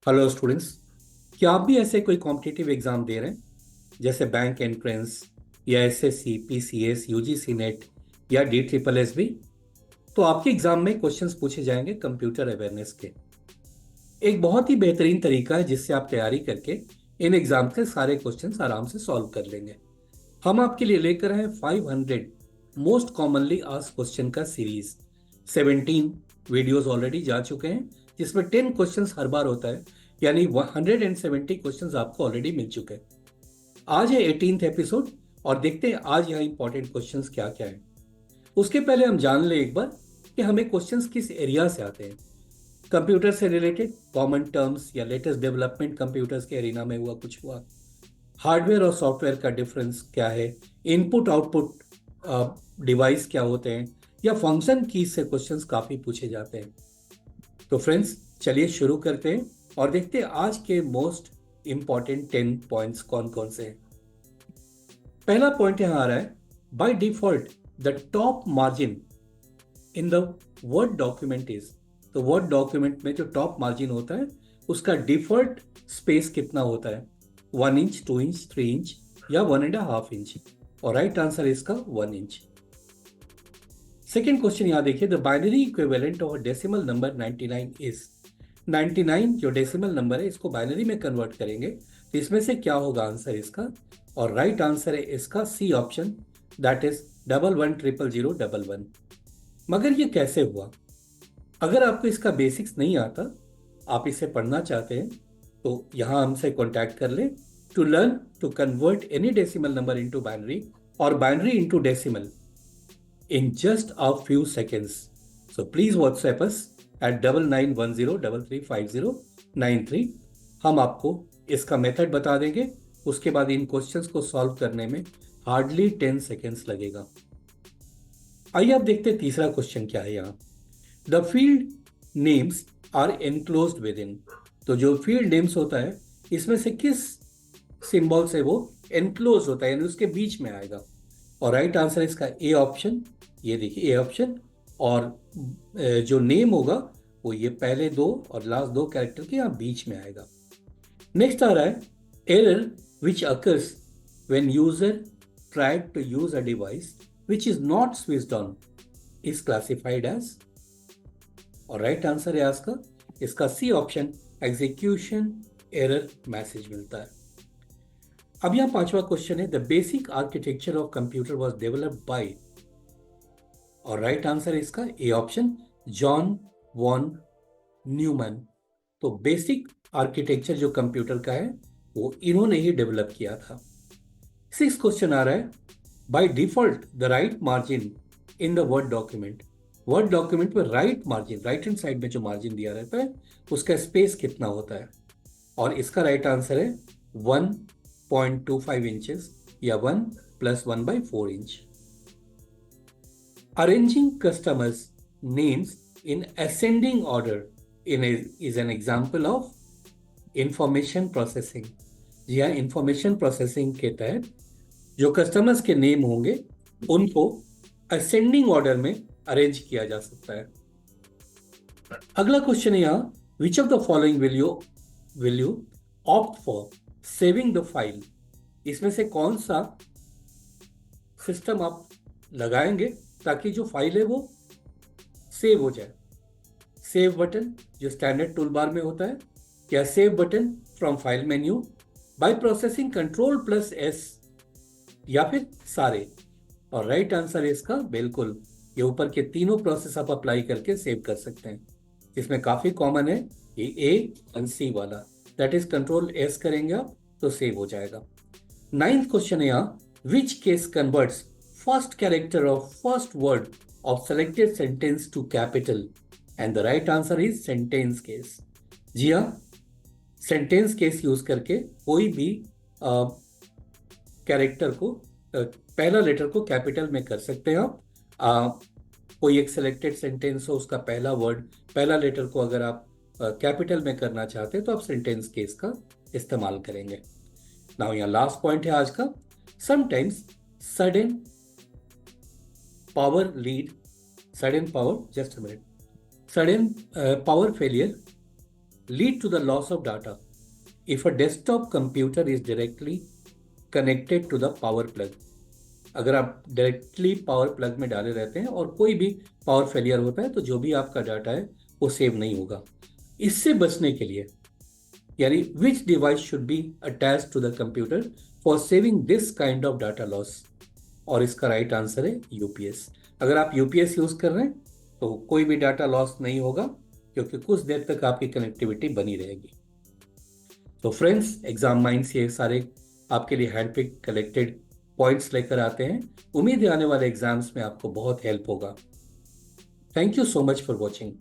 Hello students. क्या आप भी ऐसे कोई कॉम्पिटिटिव एग्जाम दे रहे हैं, जैसे बैंक एंट्रेंस या एसएससी, पीसीएस, यूजीसी नेट या डी ट्रिपल एस बी? तो आपके एग्जाम में क्वेश्चंस पूछे जाएंगे कंप्यूटर अवेयरनेस के। एक बहुत ही बेहतरीन तरीका है जिससे आप तैयारी करके इन एग्जाम के सारे क्वेश्चंस आराम से सॉल्व कर लेंगे। हम आपके लिए लेकर आए 500 मोस्ट कॉमनली आस्क्ड क्वेश्चन का सीरीज। 17 वीडियोस ऑलरेडी जा चुके हैं, जिसमें 10 क्वेश्चंस हर बार होता है, यानी 170 क्वेश्चंस आपको ऑलरेडी मिल चुके हैं। आज है 18th एपिसोड और देखते हैं आज यहाँ इंपॉर्टेंट क्वेश्चंस क्या क्या है। उसके पहले हम जान ले एक बार कि हमें क्वेश्चंस किस एरिया से आते हैं। कंप्यूटर से रिलेटेड कॉमन टर्म्स या लेटेस्ट डेवलपमेंट कंप्यूटर्स के एरिना में हुआ, कुछ हुआ, हार्डवेयर और सॉफ्टवेयर का डिफरेंस क्या है, इनपुट आउटपुट डिवाइस क्या होते हैं, या फंक्शन की से क्वेश्चंस काफी पूछे जाते हैं। तो फ्रेंड्स, चलिए शुरू करते हैं और देखते हैं आज के मोस्ट इंपॉर्टेंट 10 पॉइंट्स कौन कौन से हैं। पहला पॉइंट यहां आ रहा है, by default the top margin in the word document is. तो वर्ड डॉक्यूमेंट में जो टॉप मार्जिन होता है उसका डिफॉल्ट स्पेस कितना होता है? 1 इंच, 2 इंच, 3 इंच या 1.5 इंच? और राइट आंसर इसका 1 इंच। सेकेंड क्वेश्चन यहां देखिए, the binary equivalent of decimal number 99 is. 99 जो डेसिमल नंबर है इसको बाइनरी में कन्वर्ट करेंगे तो इसमें से क्या होगा आंसर इसका? और राइट आंसर है इसका सी ऑप्शन, दैट इज 11000011। मगर ये कैसे हुआ? अगर आपको इसका बेसिक्स नहीं आता, आप इसे पढ़ना चाहते हैं, तो यहां हमसे कांटेक्ट कर ले to learn to convert any decimal number into binary और binary into decimal in just a few seconds. So please WhatsApp us at 9910335093। हम आपको इसका मेथड बता देंगे। उसके बाद इन क्वेश्चंस को सॉल्व करने में हार्डली 10 सेकेंड्स लगेगा। आइए आप देखते हैं तीसरा क्वेश्चन क्या है यहाँ। The field names are enclosed within. तो जो फील्ड नेम्स होता है इसमें से किस सिंबल से वो एनक्लोज होता है, यानी उसके बीच में आएगा? और राइट आंसर इसका ए ऑप्शन। ये देखिए ए ऑप्शन। और जो नेम होगा वो ये पहले दो और लास्ट दो कैरेक्टर के यहाँ बीच में आएगा। नेक्स्ट आ रहा है, error which occurs when user tried to use a device which is not switched on is classified as. और राइट आंसर है इसका C option, execution error message मिलता है। अब यहाँ पांचवा क्वेश्चन है, the basic architecture of computer was developed by. और राइट आंसर है इसका A option, John von Neumann. तो बेसिक आर्किटेक्चर जो कंप्यूटर का है वो इन्होंने ही डेवलप किया था। सिक्स क्वेश्चन आ रहा है, by default the right margin in the word document. Word document में right margin, right hand side में जो मार्जिन दिया रहता है उसका स्पेस कितना होता है? और इसका राइट आंसर है 1.25 इंचेस या 1 + 1/4 inch. Arranging customers' names in ascending order is an example of information processing। जी हाँ, इंफॉर्मेशन प्रोसेसिंग के तहत जो कस्टमर्स के नेम होंगे उनको असेंडिंग ऑर्डर में अरेंज किया जा सकता है। अगला क्वेश्चन है यहाँ, which of the following will you opt for saving the file. इसमें से कौन सा सिस्टम आप लगाएंगे ताकि जो फाइल है वो सेव हो जाए? सेव बटन जो स्टैंडर्ड टूल बार में होता है, या save button from file menu, by processing Ctrl+S, या फिर सारे? और राइट आंसर है इसका बिल्कुल ये ऊपर के तीनों प्रोसेस आप अप्लाई करके सेव कर सकते हैं। इसमें काफी कॉमन है ये ए एंड सी वाला, दैट इज Ctrl+S करेंगे आप तो सेव हो जाएगा। नाइन्थ क्वेश्चन है यहाँ, which case converts first character of first word of selected sentence to capital? And the right answer is sentence case. जी हाँ, सेंटेंस केस यूज करके कोई भी कैरेक्टर को पहला लेटर को कैपिटल में कर सकते हैं आप। कोई एक सिलेक्टेड सेंटेंस हो, उसका पहला वर्ड, पहला लेटर को अगर आप कैपिटल में करना चाहते हैं तो आप सेंटेंस केस का इस्तेमाल करेंगे। नाउ यहाँ लास्ट पॉइंट है आज का, sometimes sudden power lead, sudden power, just a minute, sudden power failure lead to the loss of data if a desktop computer is directly connected to the power plug. अगर आप directly power plug में डाले रहते हैं और कोई भी power failure होता है तो जो भी आपका डाटा है वो सेव नहीं होगा। इससे बचने के लिए यानी which device should be attach to the computer for saving this kind of data loss, और इसका राइट आंसर है यूपीएस। अगर आप यूपीएस यूज कर रहे हैं तो कोई भी डाटा लॉस नहीं होगा क्योंकि कुछ देर तक आपकी कनेक्टिविटी बनी रहेगी। तो फ्रेंड्स, एग्जाम माइंड्स ये सारे आपके लिए हैंड पिक कलेक्टेड पॉइंट्स लेकर आते हैं। उम्मीद है आने वाले एग्जाम्स में आपको बहुत हेल्प होगा। Thank you so much for watching.